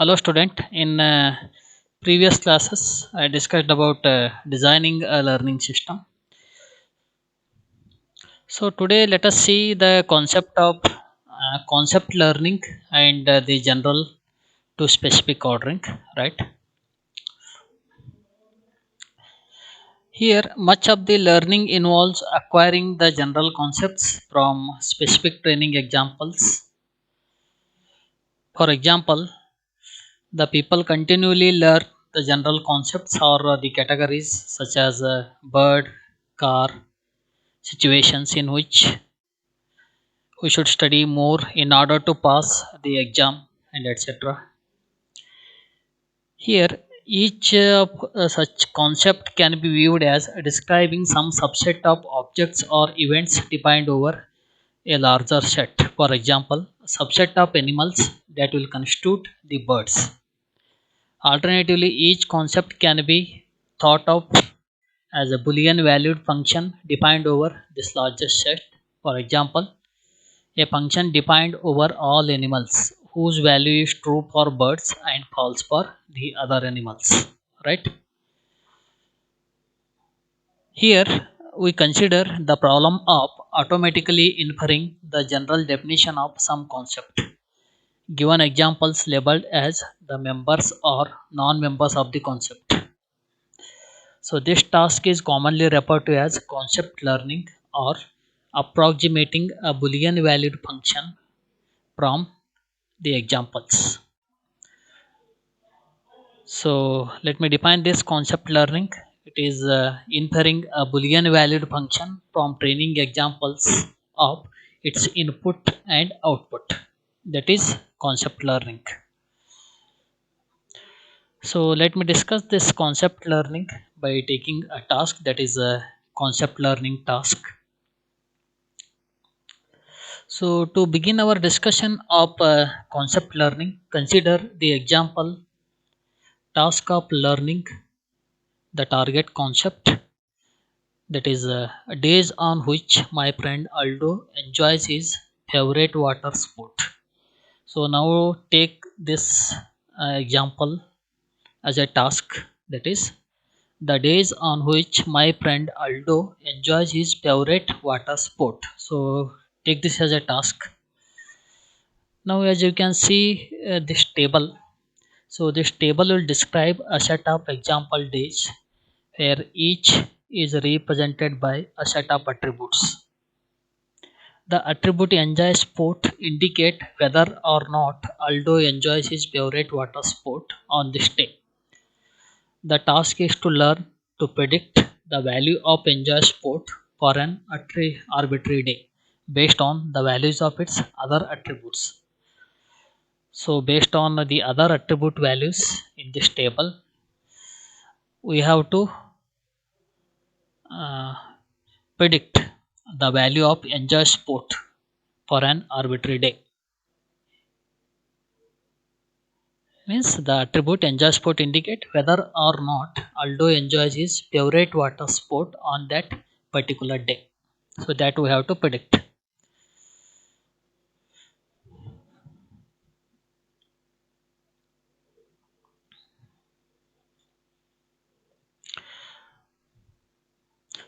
Hello student. In previous classes, I discussed about designing a learning system. So today let us see the concept of concept learning and the general to specific ordering. Right here, much of the learning involves acquiring the general concepts from specific training examples. For example, the people continually learn the general concepts or the categories such as bird, car, situations in which we should study more in order to pass the exam and etc. Here, each such concept can be viewed as describing some subset of objects or events defined over a larger set. For example, a subset of animals that will constitute the birds. Alternatively, each concept can be thought of as a Boolean valued function defined over this largest set. For example, a function defined over all animals whose value is true for birds and false for the other animals. Right? Here we consider the problem of automatically inferring the general definition of some concept. Given examples labeled as the members or non-members of the concept. So this task is commonly referred to as concept learning or approximating a Boolean valued function from the examples. So let me define this concept learning. It is inferring a Boolean valued function from training examples of its input and output. That is concept learning. So let me discuss this concept learning by taking a task that is a concept learning task. So to begin our discussion of concept learning, consider the example task of learning the target concept, that is days on which my friend Aldo enjoys his favorite water sport. So now take this example as a task, that is the days on which my friend Aldo enjoys his favorite water sport. So take this as a task. Now as you can see this table. So this table will describe a set of example days where each is represented by a set of attributes. The attribute enjoy sport indicate whether or not Aldo enjoys his favorite water sport on this day. The task is to learn to predict the value of enjoy sport for an arbitrary day based on the values of its other attributes. So based on the other attribute values in this table, we have to uh, predict the value of enjoy sport for an arbitrary day. Means the attribute enjoy sport indicate whether or not Aldo enjoys his favorite water sport on that particular day. So that we have to predict.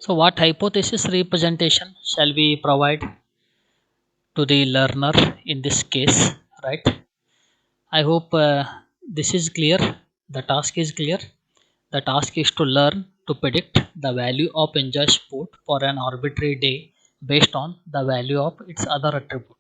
So what hypothesis representation shall we provide to the learner in this case, right? I hope this is clear. The task is clear. The task is to learn to predict the value of enjoy sport for an arbitrary day based on the value of its other attribute.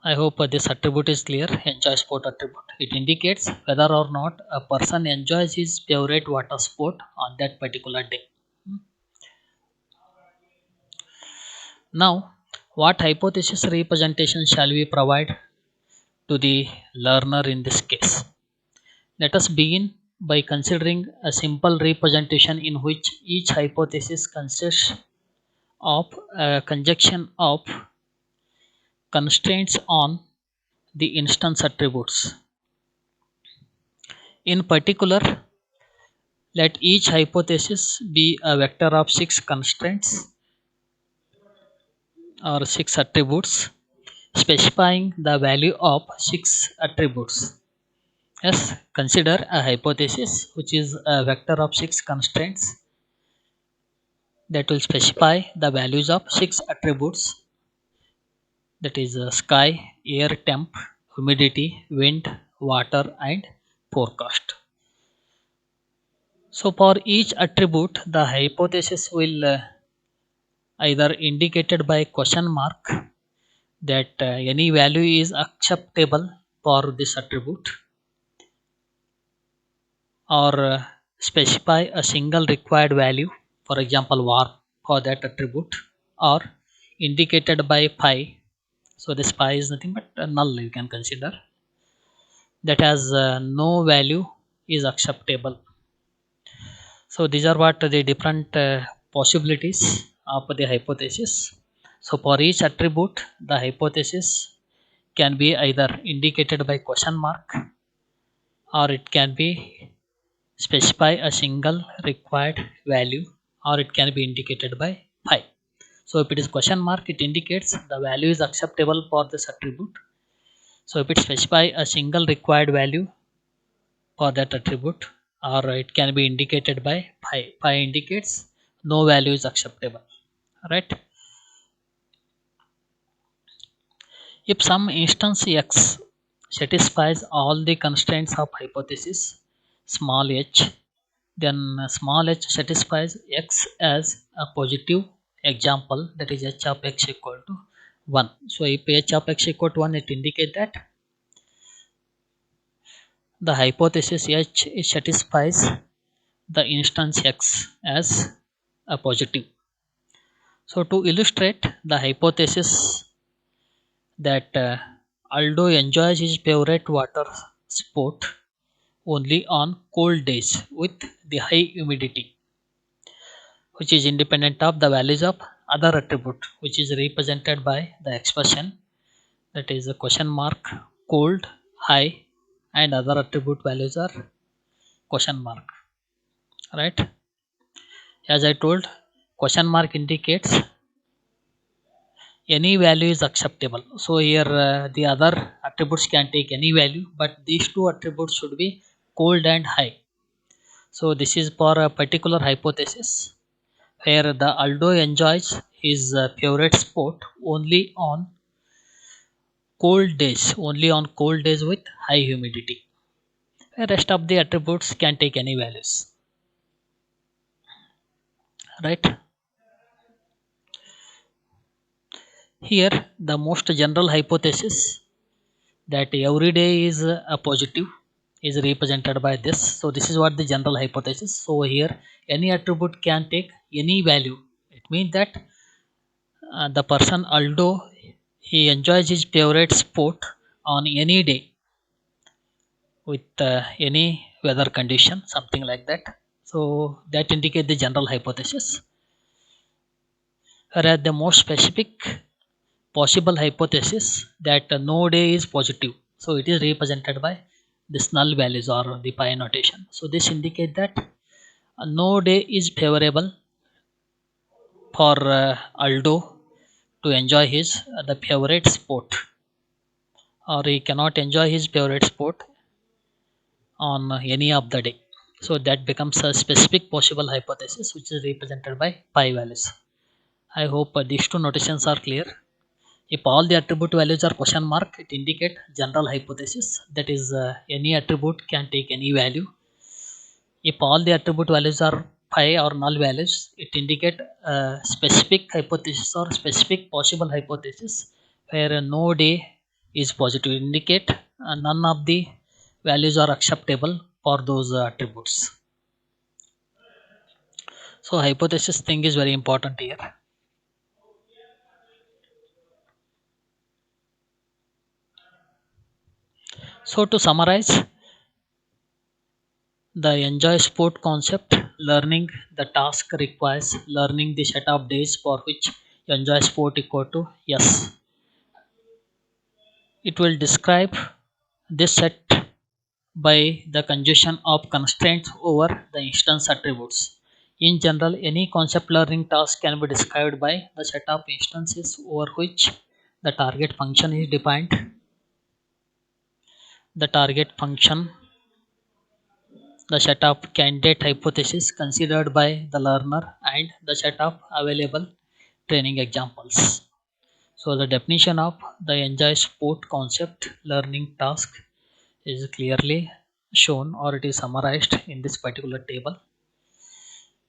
I hope this attribute is clear. Enjoy sport attribute. It indicates whether or not a person enjoys his favorite water sport on that particular day. Now, what hypothesis representation shall we provide to the learner in this case? Let us begin by considering a simple representation in which each hypothesis consists of a conjunction of constraints on the instance attributes. In particular, let each hypothesis be a vector of 6 constraints or 6 attributes specifying the value of 6 attributes. Yes, consider a hypothesis which is a vector of 6 constraints that will specify the values of 6 attributes, that is sky, air temp, humidity, wind, water and forecast. So for each attribute the hypothesis will either indicated by question mark that any value is acceptable for this attribute, or specify a single required value, for example var for that attribute, or indicated by pi. So this pi is nothing but a null, you can consider, that has no value is acceptable. So these are what the different possibilities of the hypothesis. So for each attribute the hypothesis can be either indicated by question mark, or it can be specify a single required value, or it can be indicated by pi. So if it is question mark, it indicates the value is acceptable for this attribute. So if it specify a single required value for that attribute, or it can be indicated by pi. Pi indicates no value is acceptable, right? If some instance x satisfies all the constraints of hypothesis small h, then small h satisfies x as a positive example, that is h of x equal to 1. So if h of x equal to 1, it indicates that the hypothesis h satisfies the instance x as a positive. So to illustrate the hypothesis that Aldo enjoys his favorite water sport only on cold days with the high humidity, which is independent of the values of other attribute, which is represented by the expression, that is a question mark, cold, high, and other attribute values are question mark, right? As I told, question mark indicates any value is acceptable. So here the other attributes can take any value, but these two attributes should be cold and high. So this is for a particular hypothesis where the Aldo enjoys his favorite sport only on cold days with high humidity. The rest of the attributes can take any values, right? Here the most general hypothesis that every day is a positive is represented by this. So this is what the general hypothesis. So here any attribute can take any value. It means that the person Aldo, he enjoys his favorite sport on any day with any weather condition, something like that. So that indicate the general hypothesis. Whereas the most specific possible hypothesis that no day is positive, so it is represented by this null values or the pi notation. So this indicate that no day is favorable for Aldo to enjoy his the favorite sport, or he cannot enjoy his favorite sport on any of the day. So that becomes a specific possible hypothesis which is represented by pi values. I hope these two notations are clear. If all the attribute values are question mark, it indicate general hypothesis, that is any attribute can take any value. If all the attribute values are pi or null values, it indicate a specific hypothesis or specific possible hypothesis where no day is positive, indicate none of the values are acceptable for those attributes. So hypothesis thing is very important here. So to summarize, the enjoy sport concept, learning the task requires learning the set of days for which enjoy sport equal to yes. It will describe this set by the conjunction of constraints over the instance attributes. In general, any concept learning task can be described by the set of instances over which The target function is defined. The target function, the set of candidate hypotheses considered by the learner, and the set of available training examples. So the definition of the enjoy sport concept learning task is clearly shown, or it is summarized in this particular table.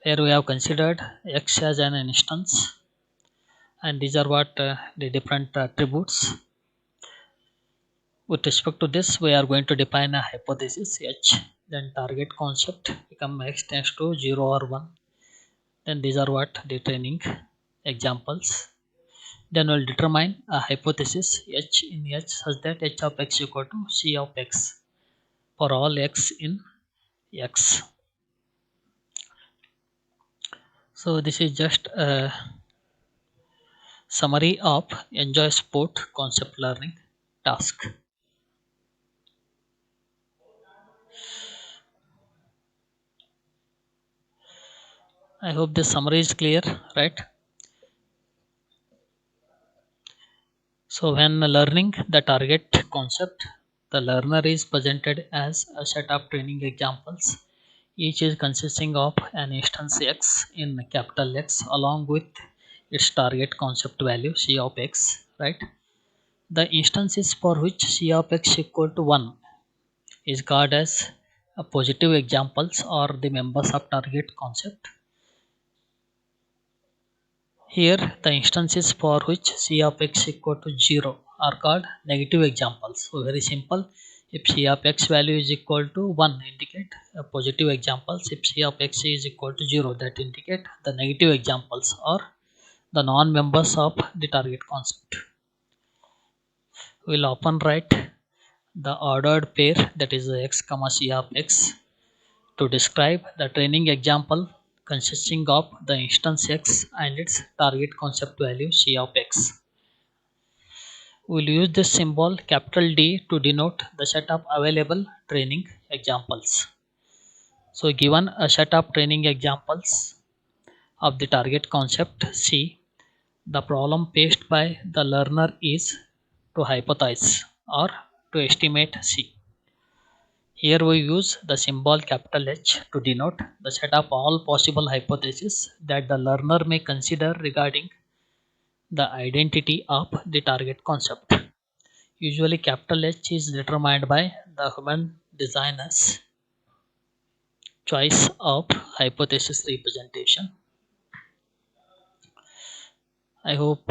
Here we have considered X as an instance, and these are what the different attributes. With respect to this, we are going to define a hypothesis H, then target concept become X tends to 0 or 1. Then these are what the training examples. Then we'll determine a hypothesis H in H such that H of X equal to C of X for all X in X. So this is just a summary of enjoy sport concept learning task. I hope this summary is clear, right? So when learning the target concept, the learner is presented as a set of training examples. Each is consisting of an instance X in capital X along with its target concept value C of X, right? The instances for which C of X equal to 1 is called as a positive examples or the members of target concept. Here the instances for which C of X equal to 0 are called negative examples. So very simple. If C of X value is equal to 1 indicate a positive examples. If C of X is equal to 0 that indicate the negative examples or the non-members of the target concept. We will often write the ordered pair, that is X comma C of X, to describe the training example consisting of the instance X and its target concept value C of X. We will use this symbol capital D to denote the set of available training examples. So given a set of training examples of the target concept C, the problem faced by the learner is to hypothesize or to estimate C. Here we use the symbol capital H to denote the set of all possible hypotheses that the learner may consider regarding the identity of the target concept. Usually capital H is determined by the human designer's choice of hypothesis representation. I hope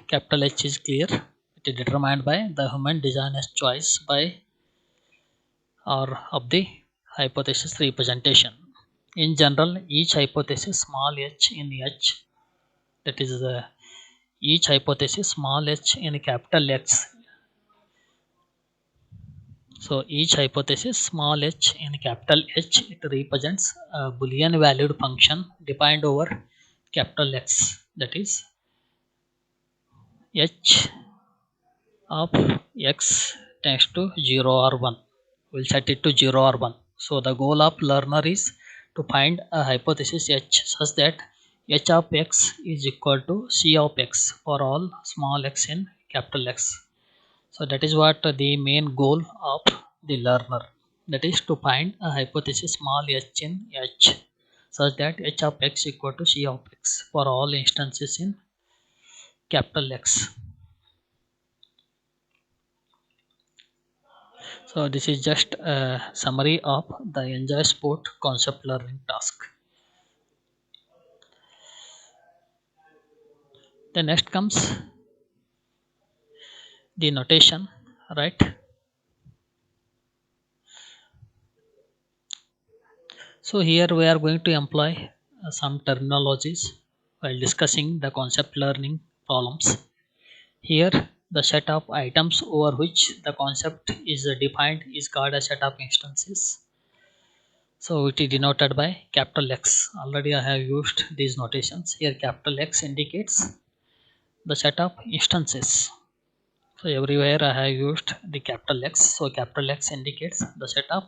capital H is clear. It is determined by the human designer's choice by or of the hypothesis representation. In general, each hypothesis small h in H, that is each hypothesis small h in capital X. So each hypothesis small h in capital H, it represents a Boolean valued function defined over capital X, that is h of x tends to 0 or 1. We'll set it to 0 or 1. So the goal of learner is to find a hypothesis H such that h of x is equal to C of x for all small x in capital X. So that is what the main goal of the learner, that is to find a hypothesis small h in H such that h of x equal to C of x for all instances in capital X. So this is just a summary of the enjoy sport concept learning task. The next comes the notation, right? So here we are going to employ some terminologies while discussing the concept learning problems. Here the set of items over which the concept is defined is called a set of instances. So it is denoted by capital X. Already I have used these notations. Here capital X indicates the set of instances. So everywhere I have used the capital X. So capital X indicates the set of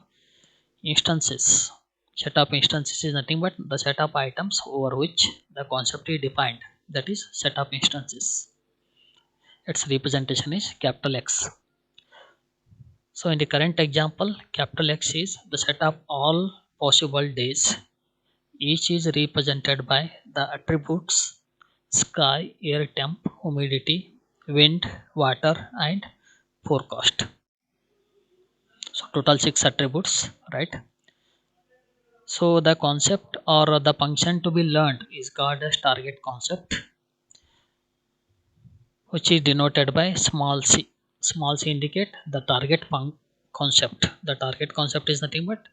instances. Set of instances is nothing but the set of items over which the concept is defined. That is set of instances. its representation is capital X. So in the current example, capital X is the set of all possible days. Each is represented by the attributes sky, air temp, humidity, wind, water, and forecast. So total 6 attributes, right? So the concept or the function to be learned is called as target concept, which is denoted by small c. Small c indicate the target concept. The target concept is nothing but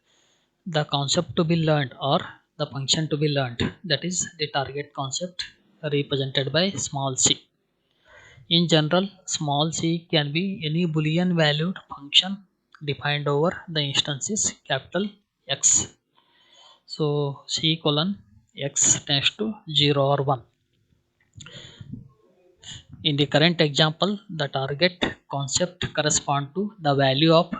the concept to be learned or the function to be learned, that is the target concept represented by small c. In general, small c can be any boolean valued function defined over the instances capital X. So c colon x tends to 0 or 1. In the current example, the target concept correspond to the value of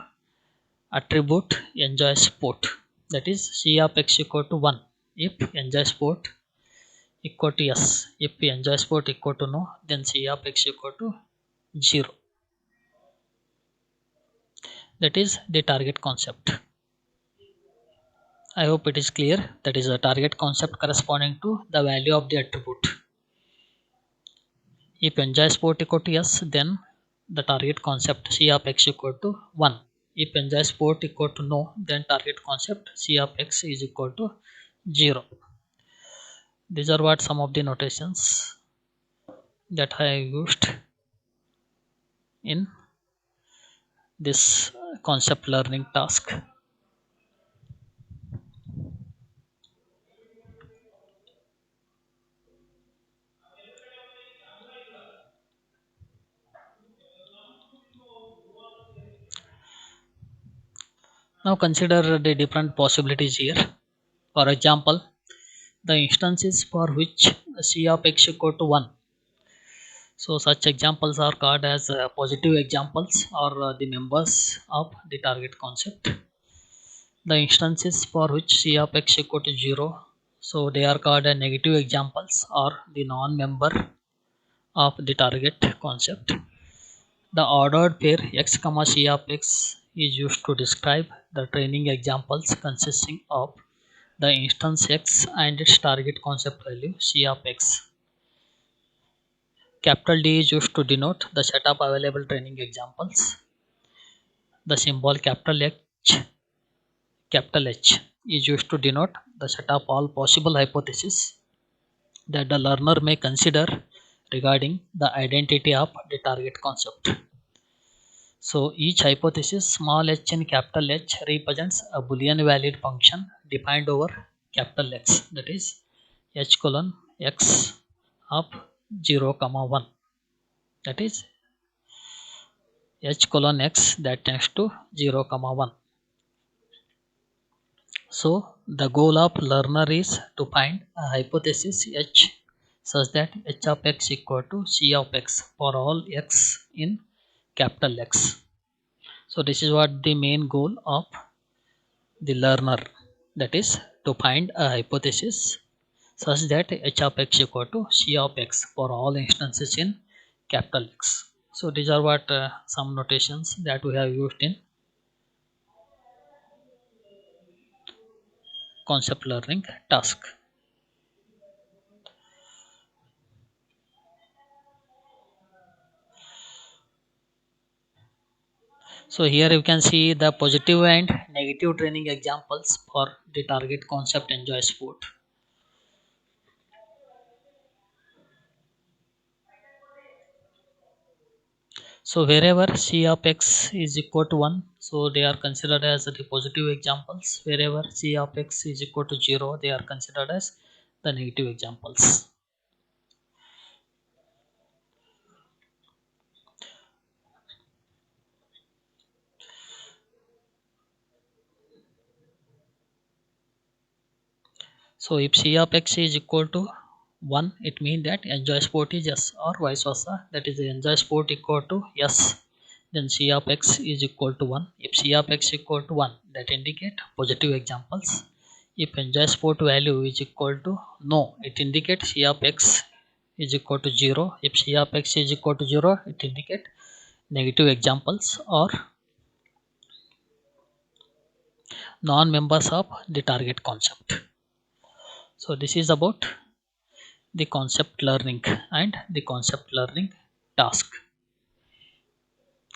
attribute enjoy sport, that is c of x equal to 1 if enjoy sport equal to yes. If enjoy sport equal to no, then c of x equal to 0. That is the target concept. I hope it is clear. That is a target concept corresponding to the value of the attribute. If enjoy sport equal to yes, then the target concept c of x equal to 1. If enjoy sport equal to no, then target concept c of x is equal to 0. These are what some of the notations that I used in this concept learning task. Now consider the different possibilities here. For example, the instances for which c of x equal to 1. So such examples are called as positive examples or the members of the target concept. The instances for which c of x equal to 0, so they are called as negative examples or the non-member of the target concept. The ordered pair x comma c of x is used to describe the training examples consisting of the instance x and its target concept value c of x. Capital D is used to denote the set of available training examples. The symbol capital H is used to denote the set of all possible hypotheses that the learner may consider regarding the identity of the target concept. So each hypothesis small h and capital H represents a boolean valid function defined over capital X, that is h colon x of 0 comma 1, that is h colon x that tends to 0 comma 1. So the goal of learner is to find a hypothesis h such that h of x equal to c of x for all x in capital X. So this is what the main goal of the learner, that is to find a hypothesis such that h of x equal to c of x for all instances in capital X. So these are what some notations that we have used in concept learning task. So here you can see the positive and negative training examples for the target concept enjoy sport. So wherever c of x is equal to 1, so they are considered as the positive examples. Wherever c of x is equal to 0, they are considered as the negative examples. So if c of x is equal to 1, it means that enjoy sport is yes, or vice versa, that is enjoy sport equal to yes, then c of x is equal to 1. If c of x equal to 1, that indicate positive examples. If enjoy sport value is equal to no, it indicates c of x is equal to 0. If C of x is equal to 0, it indicate negative examples or non-members of the target concept. So this is about the concept learning and the concept learning task.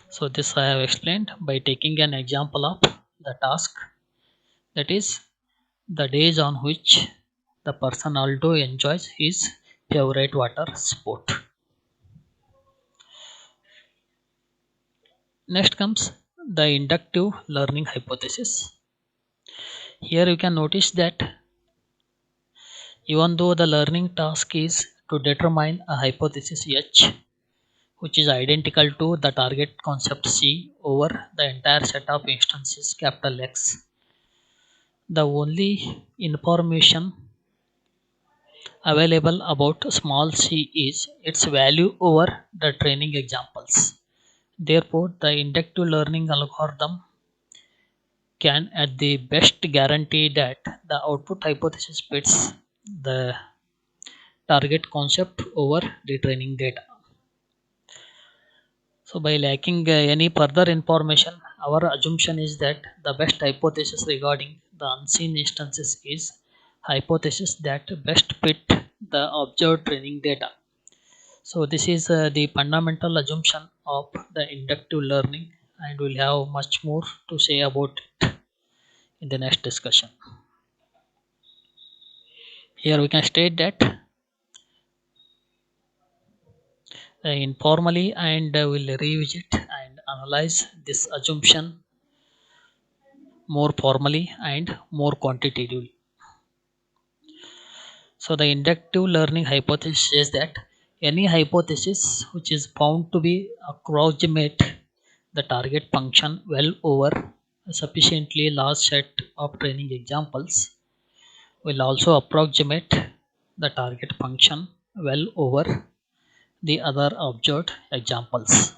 So this I have explained by taking an example of the task, that is the days on which the person Aldo enjoys his favorite water sport. Next comes the inductive learning hypothesis. Here you can notice that even though the learning task is to determine a hypothesis H which is identical to the target concept C over the entire set of instances capital X, the only information available about small c is its value over the training examples. Therefore, the inductive learning algorithm can at the best guarantee that the output hypothesis fits the target concept over the training data. So by lacking any further information, our assumption is that the best hypothesis regarding the unseen instances is hypothesis that best fit the observed training data. So this is the fundamental assumption of the inductive learning, and we'll have much more to say about it in the next discussion. Here we can state that informally, and we'll revisit and analyze this assumption more formally and more quantitatively. So the inductive learning hypothesis says that any hypothesis which is found to be approximate the target function well over a sufficiently large set of training examples will also approximate the target function well over the other observed examples.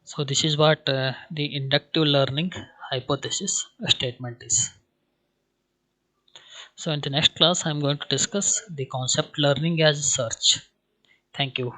So this is what the inductive learning hypothesis statement is. So in the next class, I am going to discuss the concept learning as search. Thank you.